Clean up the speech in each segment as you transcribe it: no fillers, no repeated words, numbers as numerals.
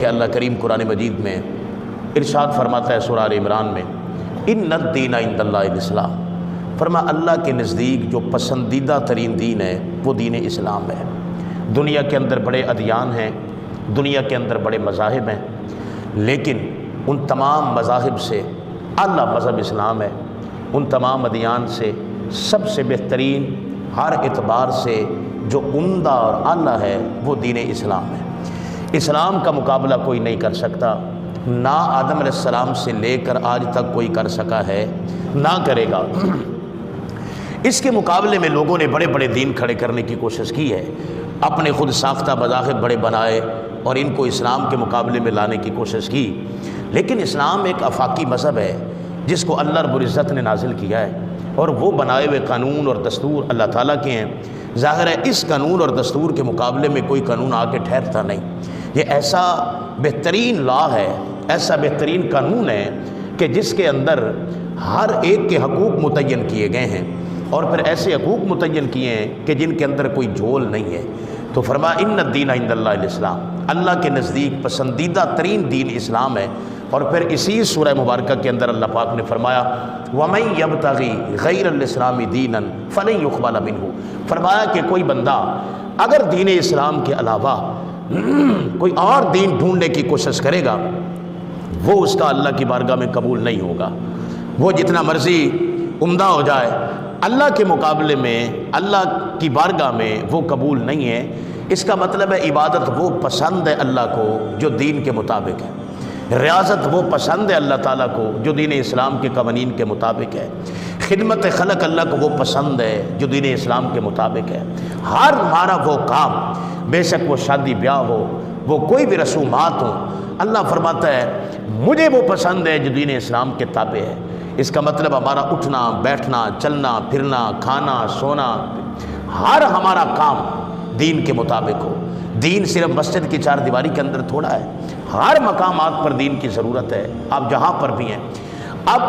کہ اللہ کریم قرآن مجید میں ارشاد فرماتا ہے سورہ آل عمران میں ان الدین عند اللہ الاسلام، فرما اللہ کے نزدیک جو پسندیدہ ترین دین ہے وہ دین اسلام ہے۔ دنیا کے اندر بڑے ادیان ہیں، دنیا کے اندر بڑے مذاہب ہیں، لیکن ان تمام مذاہب سے اعلیٰ مذہب اسلام ہے۔ ان تمام ادیان سے سب سے بہترین ہر اعتبار سے جو عمدہ اور اعلیٰ ہے وہ دین اسلام ہے۔ اسلام کا مقابلہ کوئی نہیں کر سکتا، نہ آدم علیہ السلام سے لے کر آج تک کوئی کر سکا ہے، نہ کرے گا۔ اس کے مقابلے میں لوگوں نے بڑے بڑے دین کھڑے کرنے کی کوشش کی ہے، اپنے خود ساختہ مذاہب بڑے بنائے اور ان کو اسلام کے مقابلے میں لانے کی کوشش کی، لیکن اسلام ایک آفاقی مذہب ہے جس کو اللہ رب العزت نے نازل کیا ہے، اور وہ بنائے ہوئے قانون اور دستور اللہ تعالیٰ کے ہیں۔ ظاہر ہے اس قانون اور دستور کے مقابلے میں کوئی قانون آ کے ٹھہرتا نہیں۔ یہ ایسا بہترین لا ہے، ایسا بہترین قانون ہے کہ جس کے اندر ہر ایک کے حقوق متعین کیے گئے ہیں، اور پھر ایسے حقوق متعین کیے ہیں کہ جن کے اندر کوئی جھول نہیں ہے۔ تو فرمایا ان الدین عند اللہ الاسلام، اللہ کے نزدیک پسندیدہ ترین دین اسلام ہے۔ اور پھر اسی سورہ مبارکہ کے اندر اللہ پاک نے فرمایا وَمَن يَبْتَغِي غَيْرَ الْإِسْلَامِ دِينًا فَلَن يُقْبَلَ مِنْهُ، فرمایا کہ کوئی بندہ اگر دین اسلام کے علاوہ کوئی اور دین ڈھونڈنے کی کوشش کرے گا وہ اس کا اللہ کی بارگاہ میں قبول نہیں ہوگا۔ وہ جتنا مرضی عمدہ ہو جائے، اللہ کے مقابلے میں اللہ کی بارگاہ میں وہ قبول نہیں ہے۔ اس کا مطلب ہے عبادت وہ پسند ہے اللہ کو جو دین کے مطابق ہے، ریاضت وہ پسند ہے اللہ تعالیٰ کو جو دین اسلام کے قوانین کے مطابق ہے، خدمت خلق اللہ کو وہ پسند ہے جو دین اسلام کے مطابق ہے۔ ہر ہمارا وہ کام، بے شک وہ شادی بیاہ ہو، وہ کوئی بھی رسومات ہوں، اللہ فرماتا ہے مجھے وہ پسند ہے جو دین اسلام کے تابع ہے۔ اس کا مطلب ہمارا اٹھنا بیٹھنا چلنا پھرنا کھانا سونا، ہر ہمارا کام دین کے مطابق ہو۔ دین صرف مسجد کی چار دیواری کے اندر تھوڑا ہے، ہر مقامات پر دین کی ضرورت ہے، آپ جہاں پر بھی ہیں۔ اب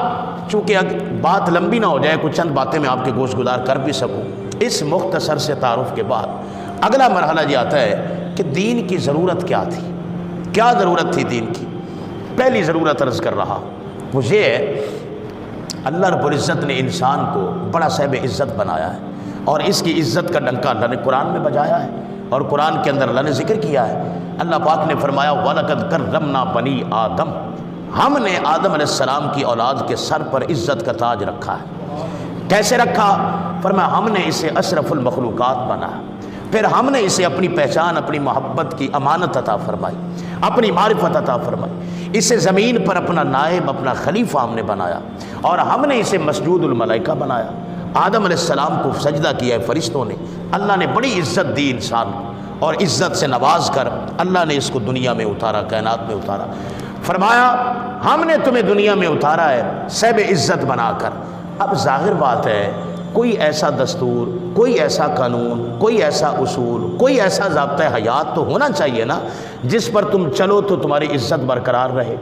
چونکہ بات لمبی نہ ہو جائے، کچھ چند باتیں میں آپ کے گوش گزار کر بھی سکوں، اس مختصر سے تعارف کے بعد اگلا مرحلہ یہ آتا ہے کہ دین کی ضرورت کیا تھی، کیا ضرورت تھی دین کی۔ پہلی ضرورت عرض کر رہا وہ یہ ہے اللہ رب العزت نے انسان کو بڑا صاحب عزت بنایا ہے، اور اس کی عزت کا ڈنکا اللہ نے قرآن میں بجایا ہے، اور قرآن کے اندر اللہ نے ذکر کیا ہے۔ اللہ پاک نے فرمایا وَلَقَدْ كَرَّمْنَا بَنِي آدم، ہم نے آدم علیہ السلام کی اولاد کے سر پر عزت کا تاج رکھا ہے۔ کیسے رکھا؟ فرمایا ہم نے اسے اشرف المخلوقات بنا، پھر ہم نے اسے اپنی پہچان اپنی محبت کی امانت عطا فرمائی، اپنی معرفت عطا فرمائی، اسے زمین پر اپنا نائب اپنا خلیفہ ہم نے بنایا، اور ہم نے اسے مسجود الملائکہ بنایا۔ آدم علیہ السلام کو سجدہ کیا ہے فرشتوں نے، اللہ نے بڑی عزت دی انسان کو، اور عزت سے نواز کر اللہ نے اس کو دنیا میں اتارا، کائنات میں اتارا۔ فرمایا ہم نے تمہیں دنیا میں اتارا ہے صاحب عزت بنا کر۔ اب ظاہر بات ہے کوئی ایسا دستور، کوئی ایسا قانون، کوئی ایسا اصول، کوئی ایسا ضابطۂ حیات تو ہونا چاہیے نا جس پر تم چلو تو تمہاری عزت برقرار رہے۔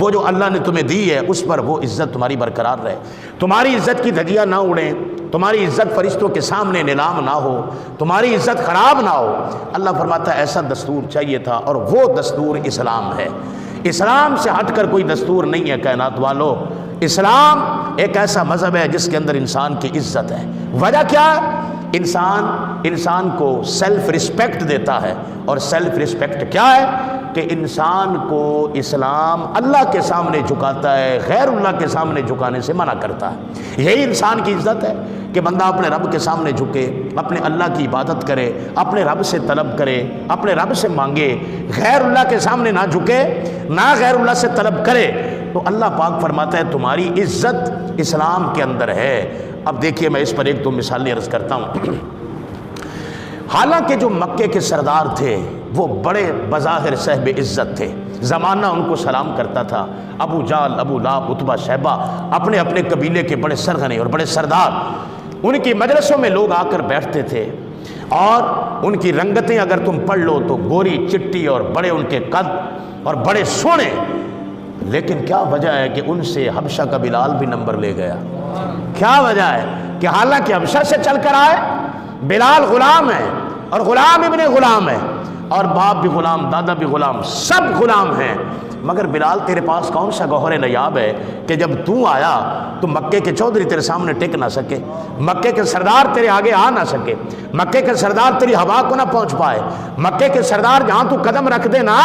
وہ جو اللہ نے تمہیں دی ہے اس پر وہ عزت تمہاری برقرار رہے، تمہاری عزت کی دھجیاں نہ اڑیں، تمہاری عزت فرشتوں کے سامنے نیلام نہ ہو، تمہاری عزت خراب نہ ہو۔ اللہ فرماتا ہے ایسا دستور چاہیے تھا، اور وہ دستور اسلام ہے۔ اسلام سے ہٹ کر کوئی دستور نہیں ہے کائنات والو۔ اسلام ایک ایسا مذہب ہے جس کے اندر انسان کی عزت ہے۔ وجہ کیا ہے؟ انسان کو سیلف رسپیکٹ دیتا ہے، اور سیلف رسپیکٹ کیا ہے کہ انسان کو اسلام اللہ کے سامنے جھکاتا ہے، غیر اللہ کے سامنے جھکانے سے منع کرتا ہے۔ یہی انسان کی عزت ہے کہ بندہ اپنے رب کے سامنے جھکے، اپنے اللہ کی عبادت کرے، اپنے رب سے طلب کرے، اپنے رب سے مانگے، غیر اللہ کے سامنے نہ جھکے، نہ غیر اللہ سے طلب کرے۔ تو اللہ پاک فرماتا ہے تمہاری عزت اسلام کے اندر ہے۔ اب دیکھیے میں اس پر ایک دو مثالیں عرض کرتا ہوں۔ حالانکہ جو مکے کے سردار تھے وہ بڑے بظاہر صاحب عزت تھے، زمانہ ان کو سلام کرتا تھا، ابو جال ابو لہب عتبہ شیبہ، اپنے اپنے قبیلے کے بڑے سرغنے اور بڑے سردار، ان کی مجلسوں میں لوگ آ کر بیٹھتے تھے، اور ان کی رنگتیں اگر تم پڑھ لو تو گوری چٹی اور بڑے ان کے قد اور بڑے سونے۔ لیکن کیا وجہ ہے کہ ان سے حبشہ کا بلال بھی نمبر لے گیا؟ کیا وجہ ہے کہ حالانکہ حبشہ سے چل کر آئے، بلال غلام ہے اور غلام ابن غلام ہے، اور باپ بھی غلام، دادا بھی غلام، سب غلام ہیں، مگر بلال تیرے پاس کون سا گوہر نایاب ہے کہ جب تو آیا تو مکے کے چودھری تیرے سامنے ٹک نہ سکے، مکے کے سردار تیرے آگے آ نہ سکے، مکے کے سردار تیری ہوا کو نہ پہنچ پائے، مکے کے سردار جہاں تو قدم رکھ دے نا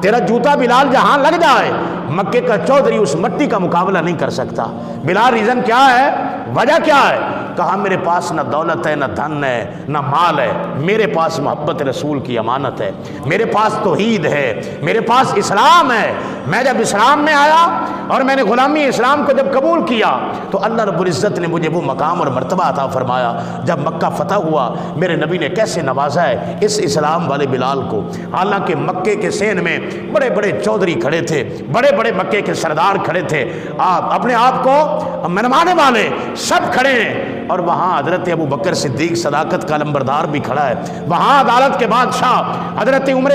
تیرا جوتا بلال جہاں لگ جائے، مکے کا چودھری اس مٹی کا مقابلہ نہیں کر سکتا۔ بلال ریزن کیا ہے، وجہ کیا ہے؟ کہا میرے پاس نہ دولت ہے، نہ دھن ہے، نہ مال ہے، میرے پاس محبت رسول کی امانت ہے، میرے پاس توحید ہے، میرے پاس اسلام ہے۔ میں جب اسلام میں آیا اور میں نے غلامی اسلام کو جب قبول کیا تو اللہ رب العزت نے مجھے وہ مقام اور مرتبہ عطا فرمایا۔ جب مکہ فتح ہوا میرے نبی نے کیسے نوازا ہے اس اسلام والے بلال کو، حالانکہ مکے کے سین میں بڑے بڑے چودھری کھڑے تھے، بڑے بڑے مکے کے سردار کھڑے تھے، آپ اپنے آپ کو منوانے والے سب کھڑے ہیں، اور وہاں حضرت ابو بکر صدیق صداقت کا علمبردار بھی کھڑا ہے، وہاں عدالت کے بادشاہ حضرت عمر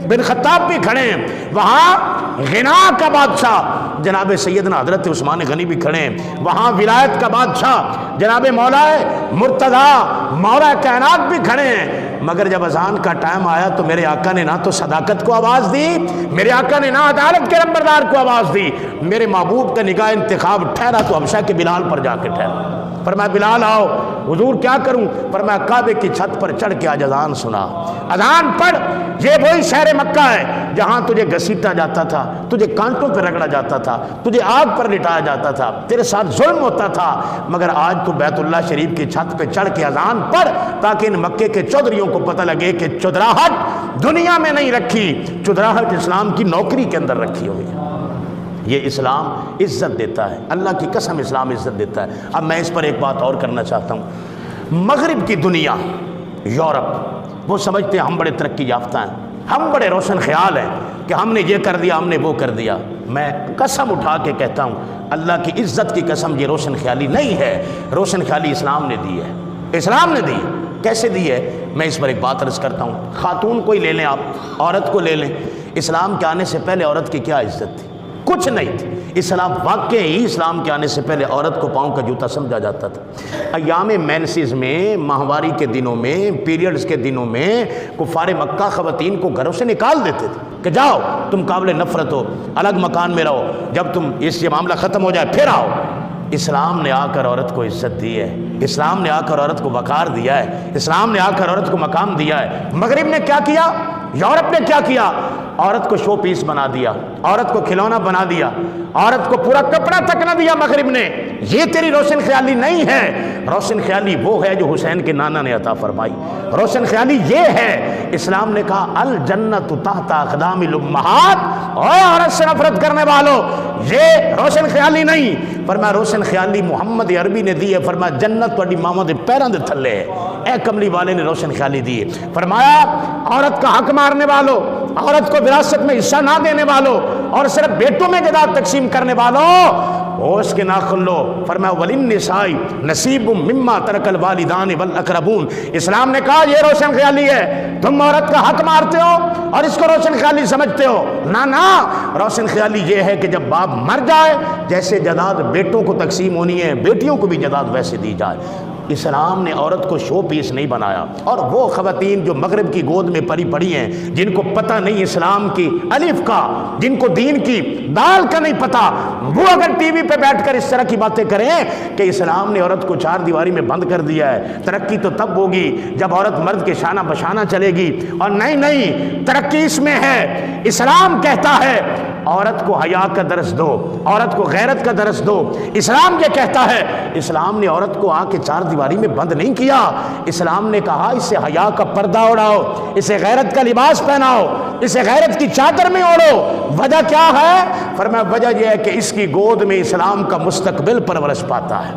بن خطاب بھی کھڑے ہیں، وہاں غنا کا بادشاہ جناب سیدنا حضرت عثمان غنی بھی کھڑے ہیں، وہاں ولایت کا بادشاہ جناب مولا مرتضیٰ مولا کائنات بھی کھڑے ہیں۔ مگر جب اذان کا ٹائم آیا تو میرے آقا نے نہ تو صداقت کو آواز دی، میرے آقا نے نہ عدالت کے علمبردار کو آواز دی، میرے محبوب کا نگاہ انتخاب ٹھہرا تو حبشہ کے بلال پر جا کے ٹھہرا۔ فرمایا بلال آؤ، حضور کیا کروں؟ فرمایا کعبے کی چھت پر چڑھ کے آج اذان سنا، اذان پڑھ، یہ وہی شہر مکہ ہے جہاں تجھے گھسیٹا جاتا تھا، تجھے کانٹوں پہ رگڑا جاتا تھا، تجھے آگ پر لٹایا جاتا تھا، تیرے ساتھ ظلم ہوتا تھا، مگر آج تو بیت اللہ شریف کی چھت پہ چڑھ کے اذان پڑھ تاکہ ان مکے کے چودھریوں کو پتہ لگے کہ چودراہٹ دنیا میں نہیں رکھی، چودراہٹ اسلام کی نوکری کے اندر رکھی ہوئی ہے۔ یہ اسلام عزت دیتا ہے، اللہ کی قسم اسلام عزت دیتا ہے۔ اب میں اس پر ایک بات اور کرنا چاہتا ہوں، مغرب کی دنیا، یورپ، وہ سمجھتے ہیں ہم بڑے ترقی یافتہ ہیں، ہم بڑے روشن خیال ہیں کہ ہم نے یہ کر دیا، ہم نے وہ کر دیا۔ میں قسم اٹھا کے کہتا ہوں اللہ کی عزت کی قسم، یہ روشن خیالی نہیں ہے، روشن خیالی اسلام نے دی ہے، اسلام نے دی۔ کیسے دی ہے؟ میں اس پر ایک بات عرض کرتا ہوں، خاتون کو ہی لے لیں آپ، عورت کو لے لیں، اسلام کے آنے سے پہلے عورت کی کیا عزت تھی؟ کچھ نہیں تھی۔ اسلام واقعی اسلام کے آنے سے پہلے عورت کو پاؤں کا جوتا سمجھا جاتا تھا۔ ایام مینسز میں، ماہواری کے دنوں میں، پیریڈز کے دنوں میں کفار مکہ خواتین کو گھروں سے نکال دیتے تھے کہ جاؤ تم قابل نفرت ہو، الگ مکان میں رہو، جب تم اس یہ معاملہ ختم ہو جائے پھر آؤ۔ اسلام نے آ کر عورت کو عزت دی ہے، اسلام نے آ کر عورت کو وقار دیا ہے، اسلام نے آ کر عورت کو مقام دیا ہے۔ مغرب نے کیا کیا؟ یورپ نے کیا کیا؟ عورت کو شو پیس بنا دیا، عورت کو کھلونا بنا دیا، عورت کو پورا کپڑا تک نہ دیا مغرب نے۔ یہ تیری روشن خیالی نہیں ہے، روشن خیالی وہ ہے جو حسین کے نانا نے عطا فرمائی، روشن خیالی یہ ہے۔ اسلام نے کہا الجنت تحت اقدام الامہات، اور عورت سے نفرت کرنے والوں یہ روشن خیالی نہیں، فرمایا روشن خیالی محمد عربی نے دی ہے، فرمایا جنت تہاڈی ماواں دے پیراں دے تھلے ہے، اے کملی والے نے روشن خیالی دی ہے۔ فرمایا عورت کا حق مارنے والوں، عورت کو وراثت میں حصہ نہ دینے والوں اور صرف بیٹوں میں جائیداد تقسیم کرنے والوں ہوش کے ناخن لو۔ فرمایا وللنساء نصیب مما ترک الوالدان والاقربون۔ اسلام نے کہا یہ روشن خیالی ہے، تم عورت کا حق مارتے ہو اور اس کو روشن خیالی سمجھتے ہو۔ نہ روشن خیالی یہ ہے کہ جب باپ مر جائے جیسے جائیداد بیٹوں کو تقسیم ہونی ہے بیٹیوں کو بھی جائیداد ویسے دی جائے۔ اسلام نے عورت کو شو پیس نہیں بنایا۔ اور وہ خواتین جو مغرب کی گود میں پلی پڑی ہیں، جن کو پتہ نہیں اسلام کی الف کا، جن کو دین کی دال کا نہیں پتہ، وہ اگر ٹی وی پہ بیٹھ کر اس طرح کی باتیں کریں کہ اسلام نے عورت کو چار دیواری میں بند کر دیا ہے، ترقی تو تب ہوگی جب عورت مرد کے شانہ بشانہ چلے گی، اور نہیں ترقی اس میں ہے۔ اسلام کہتا ہے عورت کو حیا کا درس دو، عورت کو غیرت کا درس دو۔ اسلام یہ کہتا ہے، اسلام نے عورت کو آ کے چار دیواری میں بند نہیں کیا، اسلام نے کہا اسے حیا کا پردہ اڑاؤ، اسے غیرت کا لباس پہناؤ، اسے غیرت کی چادر میں اوڑھو۔ وجہ کیا ہے؟ فرمایا وجہ یہ ہے کہ اس کی گود میں اسلام کا مستقبل پرورش پاتا ہے،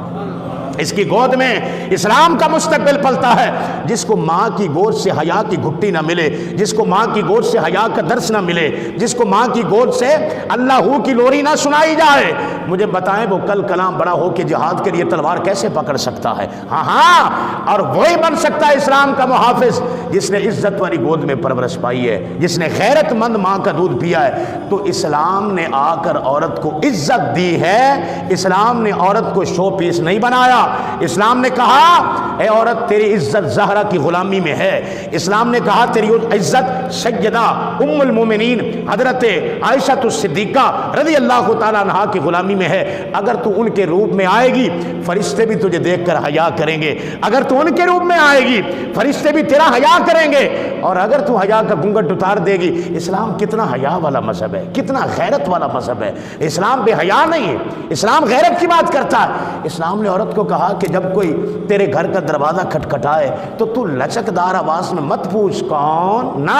اس کی گود میں اسلام کا مستقبل پلتا ہے۔ جس کو ماں کی گود سے حیا کی گھٹی نہ ملے، جس کو ماں کی گود سے حیا کا درس نہ ملے، جس کو ماں کی گود سے اللہ کی لوری نہ سنائی جائے، مجھے بتائیں وہ کل کلام بڑا ہو کے جہاد کے لیے تلوار کیسے پکڑ سکتا ہے؟ ہاں اور وہی بن سکتا ہے اسلام کا محافظ جس نے عزت والی گود میں پرورش پائی ہے، جس نے غیرت مند ماں کا دودھ پیا ہے۔ تو اسلام نے آ کر عورت کو عزت دی ہے، اسلام نے عورت کو شو پیس نہیں بنایا۔ اسلام نے کہا اے عورت تیری عزت زہرا کی غلامی میں ہے، اسلام نے کہا تیری عزت سیدہ ام المومنین حضرت عائشہ الصدیقہ رضی اللہ تعالیٰ عنہا کی غلامی میں ہے۔ اگر تو ان کے روپ میں آئے گی فرشتے بھی تجھے دیکھ کر حیا کریں گے، اگر تو ان کے روپ میں آئے گی فرشتے بھی تیرا حیا کریں گے، اور اگر تو حیا کا گھونگھٹ اتار دے گی۔ اسلام کتنا حیا والا مذہب ہے، کتنا غیرت والا مذہب ہے۔ اسلام بے حیا نہیں ہے، اسلام غیرت کی بات کرتا ہے۔ اسلام نے عورت کو کہا کہ جب کوئی تیرے گھر کا دروازہ کھٹکھٹائے تو تو لچکدار آواز میں مت پوچھ کون، نہ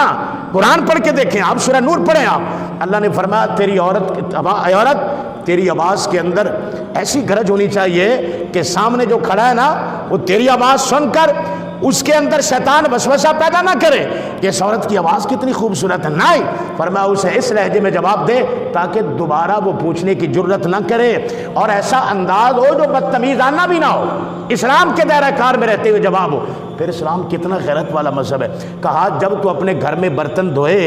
قرآن پڑھ کے دیکھیں آپ، سورہ نور پڑھیں آپ۔ اللہ نے فرمایا تیری عورت تیری آواز کے اندر ایسی گرج ہونی چاہیے کہ سامنے جو کھڑا ہے نا وہ تیری آواز سن کر اس کے اندر شیطان وسوسہ پیدا نہ کرے کہ اس عورت کی آواز کتنی خوبصورت ہے، نہیں، فرمایا اسے اس لہجے میں جواب دے تاکہ دوبارہ وہ پوچھنے کی جرت نہ کرے، اور ایسا انداز ہو جو بدتمیزانہ بھی نہ ہو، اسلام کے دائرہ کار میں رہتے ہوئے جواب ہو۔ پھر اسلام کتنا غیرت والا مذہب ہے۔ کہا جب تو اپنے گھر میں برتن دھوئے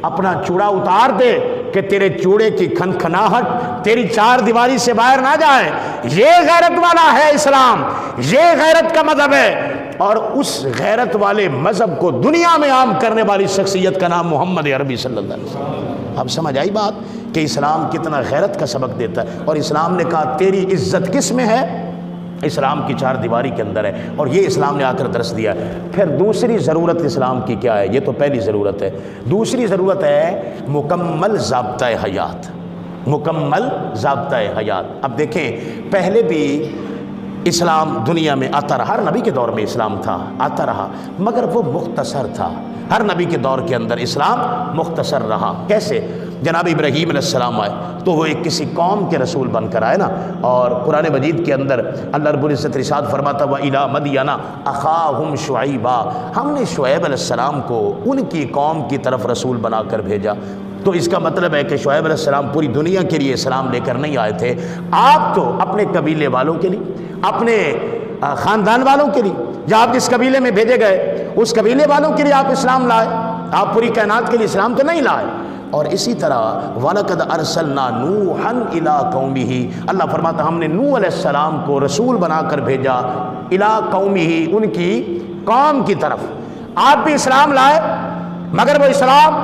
اپنا چوڑا اتار دے کہ تیرے چوڑے کی کھنکھناہٹ تیری چار دیواری سے باہر نہ جائے۔ یہ غیرت والا ہے اسلام، یہ غیرت کا مذہب ہے، اور اس غیرت والے مذہب کو دنیا میں عام کرنے والی شخصیت کا نام محمد عربی صلی اللہ علیہ وسلم۔ اب سمجھ آئی بات کہ اسلام کتنا غیرت کا سبق دیتا ہے۔ اور اسلام نے کہا تیری عزت کس میں ہے؟ اسلام کی چار دیواری کے اندر ہے، اور یہ اسلام نے آ کر درس دیا ہے۔ پھر دوسری ضرورت اسلام کی کیا ہے؟ یہ تو پہلی ضرورت ہے۔ دوسری ضرورت ہے مکمل ضابطۂ حیات، مکمل ضابطۂ حیات۔ اب دیکھیں پہلے بھی اسلام دنیا میں آتا رہا، ہر نبی کے دور میں اسلام تھا، آتا رہا، مگر وہ مختصر تھا۔ ہر نبی کے دور کے اندر اسلام مختصر رہا۔ کیسے؟ جناب ابراہیم علیہ السلام آئے تو وہ ایک کسی قوم کے رسول بن کر آئے نا، اور قرآن مجید کے اندر اللہ رب العزت ارشاد فرماتا وَإِلَىٰ مَدْيَنَ أَخَاهُمْ شُعَيْبًا، ہم نے شعیب علیہ السلام کو ان کی قوم کی طرف رسول بنا کر بھیجا۔ تو اس کا مطلب ہے کہ شعیب علیہ السلام پوری دنیا کے لیے اسلام لے کر نہیں آئے تھے، آپ تو اپنے قبیلے والوں کے لیے، اپنے خاندان والوں کے لیے، جب آپ جس قبیلے میں بھیجے گئے اس قبیلے والوں کے لیے آپ اسلام لائے، آپ پوری کائنات کے لیے اسلام تو نہیں لائے۔ اور اسی طرح وَلَقَدْ أَرْسَلْنَا نُوحًا إِلَىٰ قَوْمِهِ، اللہ فرماتا ہم نے نوح علیہ السلام کو رسول بنا کر بھیجا، إِلَىٰ قَوْمِهِ، ان کی قوم کی طرف۔ آپ بھی اسلام لائے، مگر وہ اسلام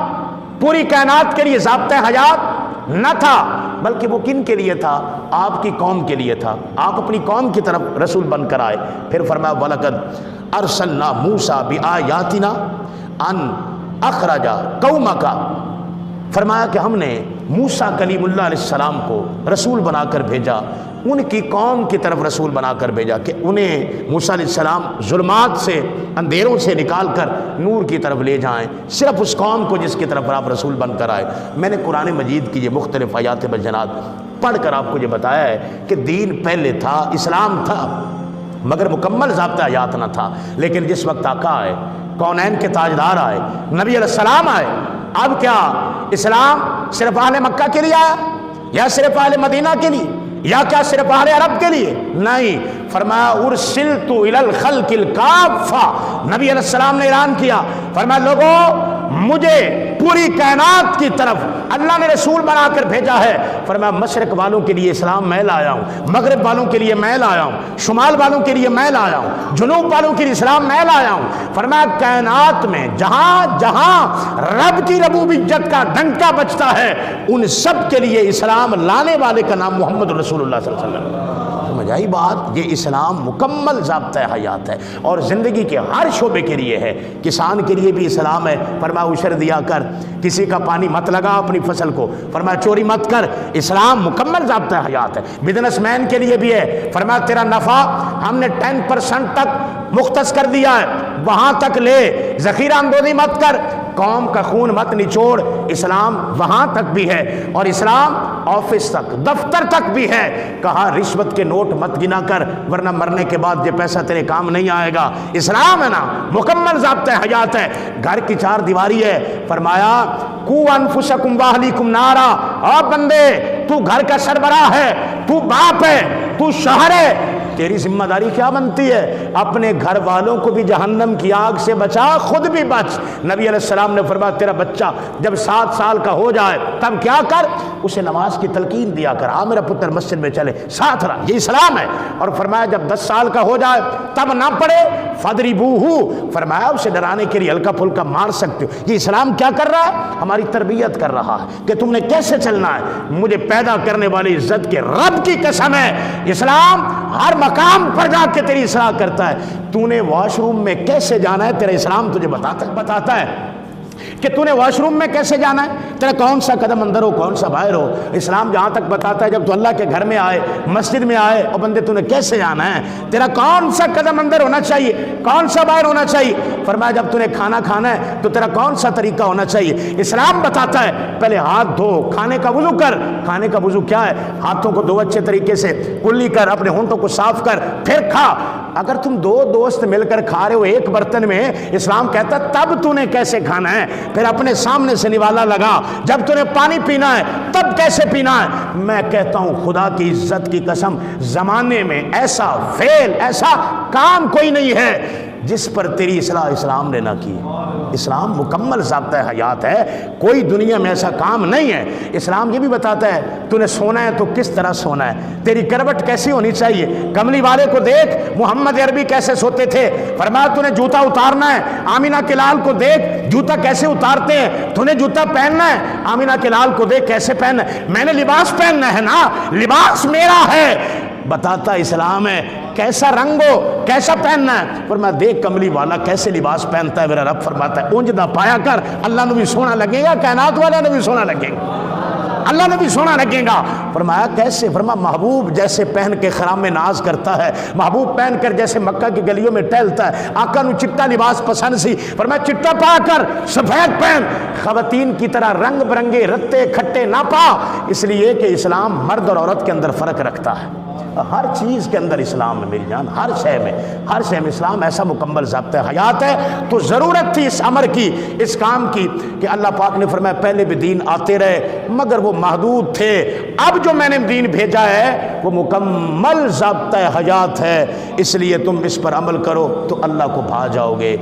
پوری کائنات کے لیے ضابطۂ حیات نہ تھا، بلکہ وہ کن کے لیے تھا؟ آپ کی قوم کے لیے تھا۔ آپ اپنی قوم کی طرف رسول بن کر آئے۔ پھر فرمایا وَلَقَدْ أَرْسَلْنَا مُوسَىٰ بِآيَاتِنَا أَنْ أَخْرَجَ قَوْمَكَ، فرمایا کہ ہم نے موسیٰ کلیم اللہ علیہ السلام کو رسول بنا کر بھیجا، ان کی قوم کی طرف رسول بنا کر بھیجا کہ انہیں موسیٰ علیہ السلام ظلمات سے، اندھیروں سے نکال کر نور کی طرف لے جائیں، صرف اس قوم کو جس کی طرف آپ رسول بن کر آئے۔ میں نے قرآن مجید کی یہ مختلف آیات بینات پڑھ کر آپ کو یہ بتایا ہے کہ دین پہلے تھا، اسلام تھا، مگر مکمل ضابطہ حیات نہ تھا۔ لیکن جس وقت آقا آئے، کونین کے تاجدار آئے، نبی علیہ السلام آئے، اب کیا اسلام صرف اہل مکہ کے لیے آیا، یا صرف اہل مدینہ کے لیے، یا کیا صرف اہل عرب کے لیے؟ نہیں، فرمایا ارسلت الی الخلق الکافہ، نبی علیہ السلام نے اعلان کیا، فرمایا لوگوں مجھے پوری کائنات کی طرف اللہ نے رسول بنا کر بھیجا ہے۔ فرمایا مشرق والوں کے لیے اسلام میں لایا ہوں، مغرب والوں کے لیے میں لایا ہوں، شمال والوں کے لیے میں لایا ہوں، جنوب والوں کے لیے اسلام میں لایا ہوں۔ فرمایا کائنات میں جہاں جہاں رب کی ربوبیت کا ڈنکا بجتا ہے ان سب کے لیے اسلام لانے والے کا نام محمد رسول اللہ صلی اللہ علیہ وسلم۔ سمجھ آئی بات؟ یہ اسلام مکمل ضابطۂ حیات ہے، اور زندگی کے ہر شعبے کے لیے ہے۔ کسان کے لیے بھی اسلام ہے، فرمایا عشر دیا کر، کسی کا پانی مت لگا اپنی فصل کو، فرمایا چوری مت کر، اسلام مکمل ضابطۂ حیات ہے۔ بزنس مین کے لیے بھی ہے، فرمایا تیرا نفع ہم نے 10% تک مختص کر دیا ہے، وہاں تک لے، ذخیرہ اندوزی مت کر، قوم کا خون مت نچوڑ، اسلام وہاں تک بھی ہے۔ اور اسلام آفس تک، دفتر تک بھی ہے، کہا رشوت کے نوٹ مت گنا کر ورنہ مرنے کے بعد یہ پیسہ تیرے کام نہیں آئے گا۔ اسلام ہے نا، مکمل ضابطۂ حیات ہے۔ گھر کی چار دیواری ہے، فرمایا قو انفسکم واہلیکم نارا، اور بندے تو گھر کا سربراہ ہے، تو باپ ہے، تو شوہر ہے، تیری ذمہ داری کیا بنتی ہے؟ اپنے گھر والوں کو بھی جہنم کی آگ سے بچا، خود بھی بچ۔ نبی علیہ السلام نے فرمایا تیرا بچہ جب 7 سال کا ہو جائے تب کیا کر، اسے نماز کی تلقین دیا کر، میرا پتر مسجد میں چلے، ساتھ رہا، یہ اسلام ہے۔ اور فرمایا جب 10 سال کا ہو جائے تب نہ پڑھے، فَضْرِبُوهُ، فرمایا اسے ڈرانے کے لیے ہلکا پھلکا مار سکتے ہو۔ یہ اسلام کیا کر رہا ہے؟ ہماری تربیت کر رہا ہے کہ تم نے کیسے چلنا ہے۔ مجھے پیدا کرنے والی عزت کے رب کی قسم ہے، اسلام ہر مقام پر جا کے تیری اصلاح کرتا ہے۔ تو نے واش روم میں کیسے جانا ہے، تیرا اسلام تجھے بتاتا ہے کہ تو نے واش روم میں کیسے جانا ہے، تیرا کون سا قدم اندر ہو کون سا باہر ہو۔ اسلام جہاں تک بتاتا ہے جب تو اللہ کے گھر میں آئے، مسجد میں آئے، اور بندے تو نے کیسے جانا ہے، تیرا کون سا قدم اندر ہونا چاہیے کون سا باہر ہونا چاہیے۔ فرمایا جب تو نے کھانا کھانا ہے تو تیرا کون سا طریقہ ہونا چاہیے۔ اسلام بتاتا ہے پہلے ہاتھ دھو، کھانے کا وضو کر۔ کھانے کا وضو کیا ہے؟ ہاتھوں کو دھو اچھے طریقے سے، کلی کر، اپنے ہونٹوں کو صاف کر، پھر کھا۔ اگر تم 2 دوست مل کر کھا رہے ہو ایک برتن میں، اسلام کہتا ہے تب تو نے کیسے کھانا ہے۔ پھر اپنے سامنے سے نوالا لگا، جب تو نے پانی پینا ہے تب کیسے پینا ہے۔ میں کہتا ہوں خدا کی عزت کی قسم، زمانے میں ایسا فعل، ایسا کام کوئی نہیں ہے جس پر تیری اصلاح اسلام نے نہ کی۔ اسلام مکمل ضابطہ حیات ہے، کوئی دنیا میں ایسا کام نہیں ہے۔ اسلام یہ بھی بتاتا ہے تو نے سونا ہے تو کس طرح سونا ہے، تیری کروٹ کیسی ہونی چاہیے۔ کملی والے کو دیکھ، محمد عربی کیسے سوتے تھے، فرمایا تو نے جوتا اتارنا ہے۔ آمینہ کے لال کو دیکھ، جوتا کیسے اتارتے ہیں، تو نے جوتا پہننا ہے۔ آمینہ کے لال کو دیکھ کیسے پہننا ہے، میں نے لباس پہننا ہے نا، لباس میرا ہے، بتاتا اسلام ہے کیسا رنگ ہو کیسا پہننا ہے۔ پر میں دیکھ کملی والا کیسے لباس پہنتا ہے، میرا رب فرماتا ہے اونج نہ پایا کر، اللہ نے بھی سونا لگے گا، کائنات والے نے بھی سونا لگے گا، اللہ نے بھی سونا لگے گا۔ فرمایا کیسے؟ فرمایا محبوب جیسے پہن کے خرام میں ناز کرتا ہے، محبوب پہن کر جیسے مکہ کی گلیوں میں ٹہلتا ہے، آقا نو چٹا لباس پسند سی، فرمایا چٹا پا کر سفید پہن، خواتین کی طرح رنگ برنگے رتے کھٹے نہ پا، اس لیے کہ اسلام مرد اور عورت کے اندر فرق رکھتا ہے۔ ہر چیز کے اندر اسلام ہے میری جان، ہر شے میں اسلام ایسا مکمل ضابطہ حیات ہے۔ تو ضرورت تھی اس امر کی، اس کام کی، کہ اللہ پاک نے فرمایا پہلے بھی دین آتے رہے مگر وہ محدود تھے، اب جو میں نے دین بھیجا ہے وہ مکمل ضابطہ حیات ہے، اس لیے تم اس پر عمل کرو تو اللہ کو بھا جاؤ گے۔